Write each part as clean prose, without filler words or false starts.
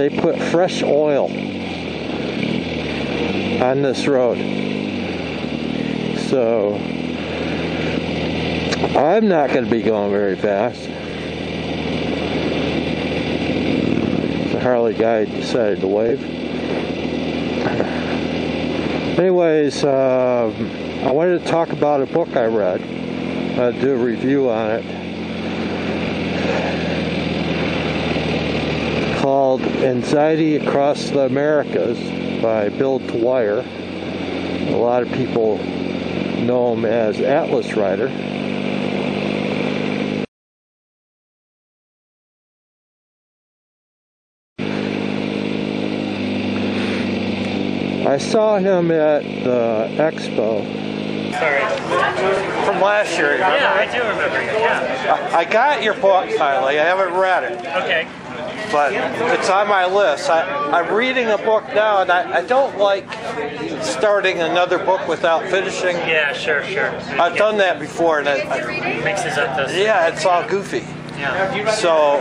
they put fresh oil on this road. So I'm not going to be going very fast. The Harley guy decided to wave. Anyways, I wanted to talk about a book I read. Do a review on it. Called Anxiety Across the Americas by Bill Dwyer. A lot of people know him as Atlas Rider. I saw him at the expo. Sorry. From last year, remember? Yeah, I do remember you. Yeah. I got your book finally. I haven't read it. Okay. But it's on my list. I'm reading a book now, and I don't like starting another book without finishing. Yeah, sure. I've done that before, and it Mixes up those. yeah, it's all goofy. Yeah. So,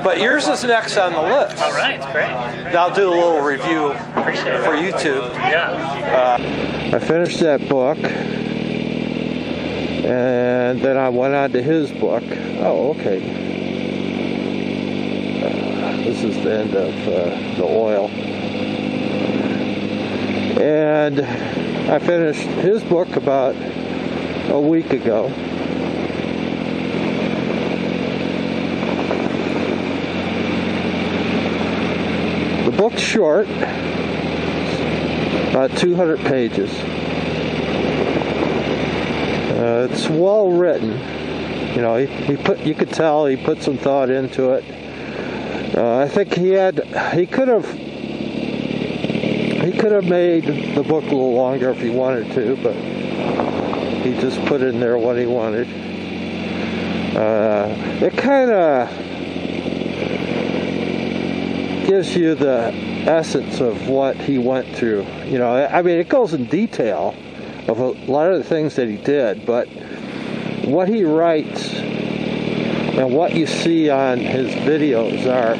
but yours is next on the list. All right, great. I'll do a little review Appreciate it. for YouTube. Yeah. I finished that book, and then I went on to his book. Oh, okay. This is the end of the oil. And I finished his book about a week ago. The book's short, about 200 pages. It's well written. You know, you could tell he put some thought into it. I think he could have made the book a little longer if he wanted to, but he just put in there what he wanted. It kind of gives you the essence of what he went through. You know, I mean, it goes in detail of a lot of the things that he did, but what he writes and what you see on his videos are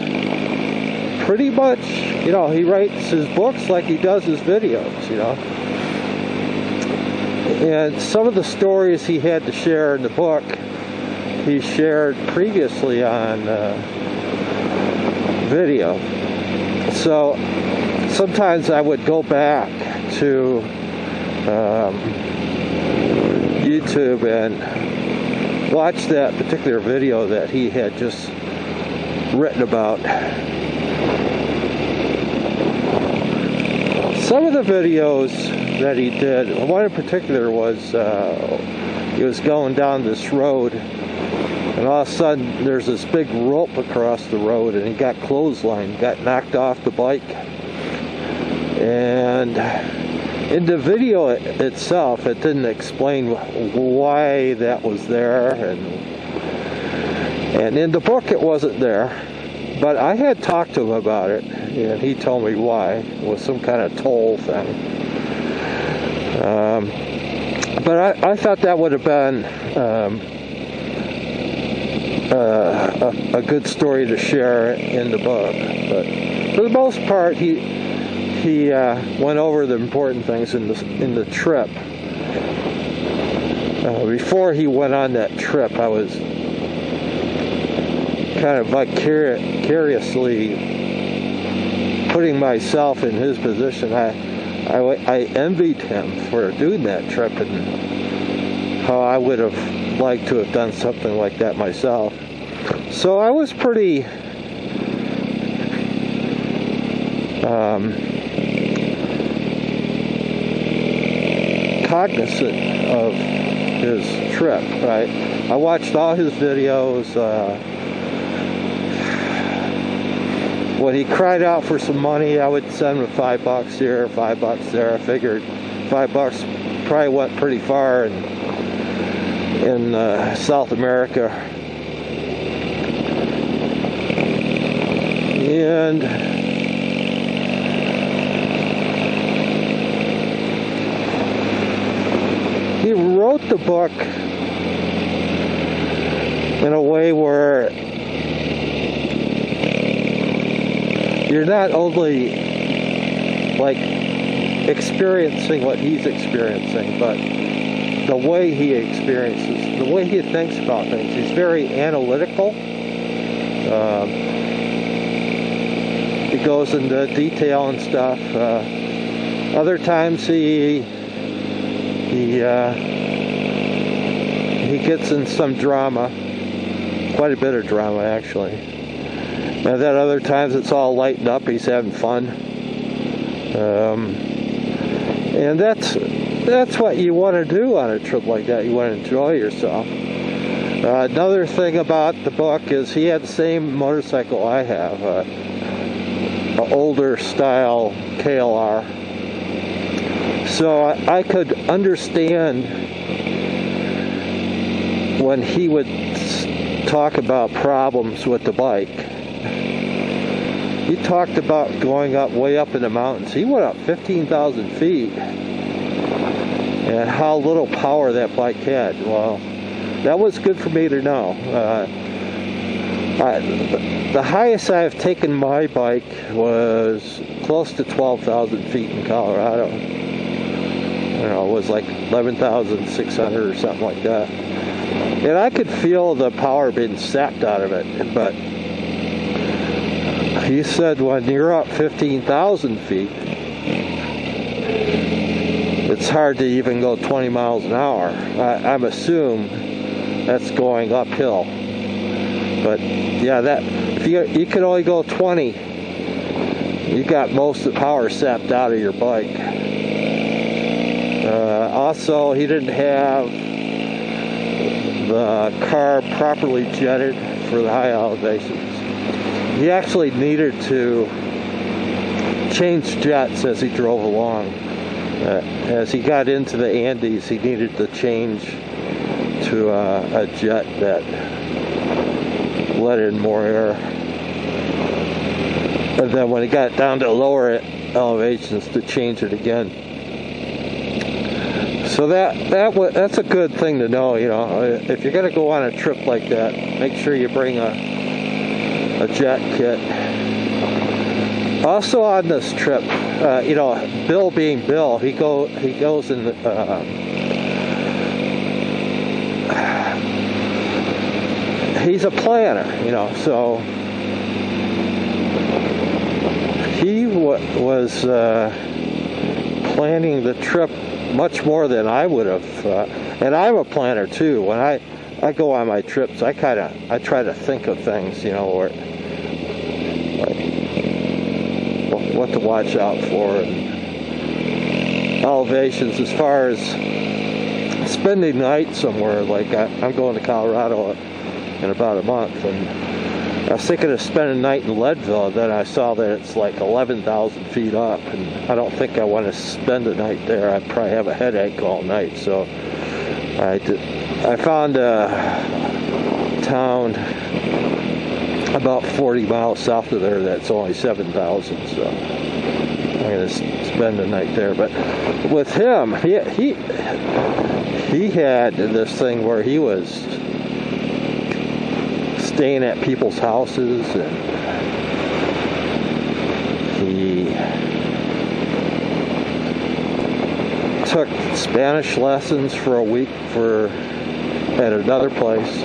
pretty much, you know, he writes his books like he does his videos, you know. And some of the stories he had to share in the book, he shared previously on video. So sometimes I would go back to YouTube and watch that particular video that he had just written about. Some of the videos that he did, one in particular was he was going down this road, and all of a sudden there's this big rope across the road, and he got clotheslined, got knocked off the bike. And in the video itself, it didn't explain why that was there, and in the book it wasn't there. But I had talked to him about it, and he told me why. It was some kind of toll thing. But I thought that would have been a good story to share in the book. But for the most part, he went over the important things in the trip. Before he went on that trip, I was kind of vicariously putting myself in his position. I envied him for doing that trip and how I would have liked to have done something like that myself. So I was pretty cognizant of his trip, right? I watched all his videos. When he cried out for some money, I would send him $5 here, $5 there. I figured $5 probably went pretty far in South America. And he wrote the book in a way where you're not only like experiencing what he's experiencing, but the way he experiences, the way he thinks about things. He's very analytical. He goes into detail and stuff. Other times he gets in some drama, quite a bit of drama actually. And then other times it's all lightened up. He's having fun. And that's what you want to do on a trip like that. You want to enjoy yourself. Another thing about the book is he had the same motorcycle I have, an older style KLR. So I could understand when he would talk about problems with the bike. He talked about going up way up in the mountains. He went up 15,000 feet and how little power that bike had. Well, that was good for me to know. The highest I've taken my bike was close to 12,000 feet in Colorado. You know, it was like 11,600 or something like that. And I could feel the power being sapped out of it. But he said when you're up 15,000 feet, it's hard to even go 20 miles an hour. I'm assuming that's going uphill. But yeah, that if you can only go 20, you got most of the power sapped out of your bike. Also, he didn't have the car properly jetted for the high elevations. He actually needed to change jets as he drove along. As he got into the Andes, he needed to change to a jet that let in more air. And then when he got down to lower elevations, to change it again. So that's a good thing to know. You know, if you're going to go on a trip like that, make sure you bring a jet kit. Also on this trip, you know, Bill being Bill, he goes in. He's a planner, you know, so he was planning the trip much more than I would have. And I'm a planner too. When I go on my trips, I try to think of things, you know, or like what to watch out for, and elevations as far as spending the night somewhere. Like I'm going to Colorado in about a month, and I was thinking of spending a night in Leadville, and then I saw that it's like 11,000 feet up, and I don't think I want to spend the night there. I'd probably have a headache all night. So I found a town about 40 miles south of there that's only 7,000, so I'm going to spend the night there. But with him, he had this thing where he was staying at people's houses, and he took Spanish lessons for a week at another place.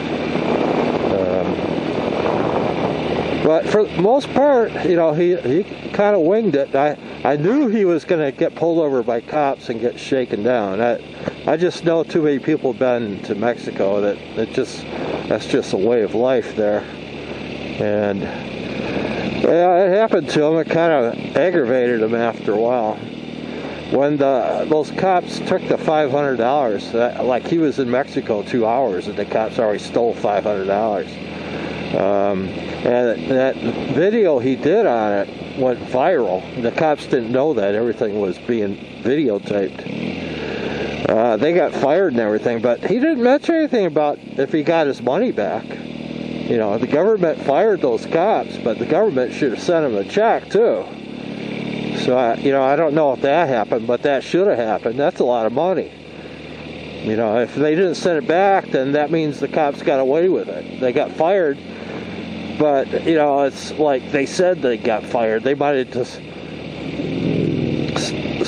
But for the most part, you know, he kind of winged it. I knew he was going to get pulled over by cops and get shaken down. I just know too many people have been to Mexico that that's just a way of life there. And yeah, it happened to him. It kind of aggravated him after a while. When those cops took the $500, like he was in Mexico 2 hours, and the cops already stole $500. And that video he did on it went viral. The cops didn't know that everything was being videotaped. They got fired and everything, but he didn't mention anything about if he got his money back. You know, the government fired those cops, but the government should have sent him a check too. So, you know, I don't know if that happened, but that should have happened. That's a lot of money. You know, if they didn't send it back, then that means the cops got away with it. They got fired, But you know, it's like they said they got fired. They might have just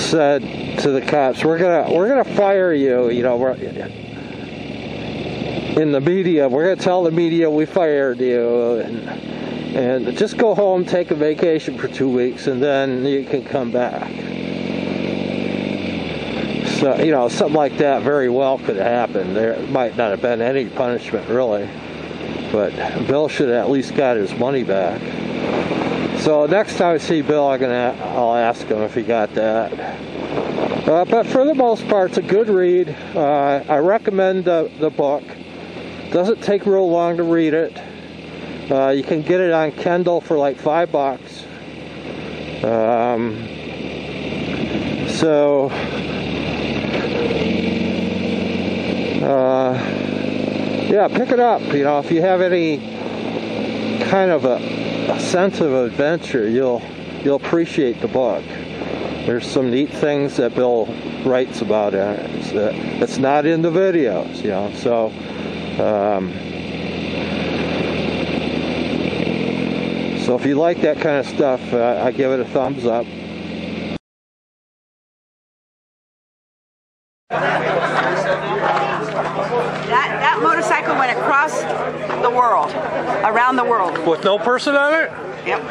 said to the cops, "We're gonna fire you." You know, in the media, we're gonna tell the media we fired you, and just go home, take a vacation for 2 weeks, and then you can come back. So, you know, something like that very well could have happened. There might not have been any punishment, really. But Bill should have at least got his money back. So next time I see Bill, I'll ask him if he got that. But for the most part, it's a good read. I recommend the book. Doesn't take real long to read it. You can get it on Kindle for like $5. Yeah, pick it up. You know, if you have any kind of a sense of adventure, you'll appreciate the book. There's some neat things that Bill writes about in it that's not in the videos, you know. So so if you like that kind of stuff, I give it a thumbs up. That motorcycle went across the world, around the world. With no person on it? Yep.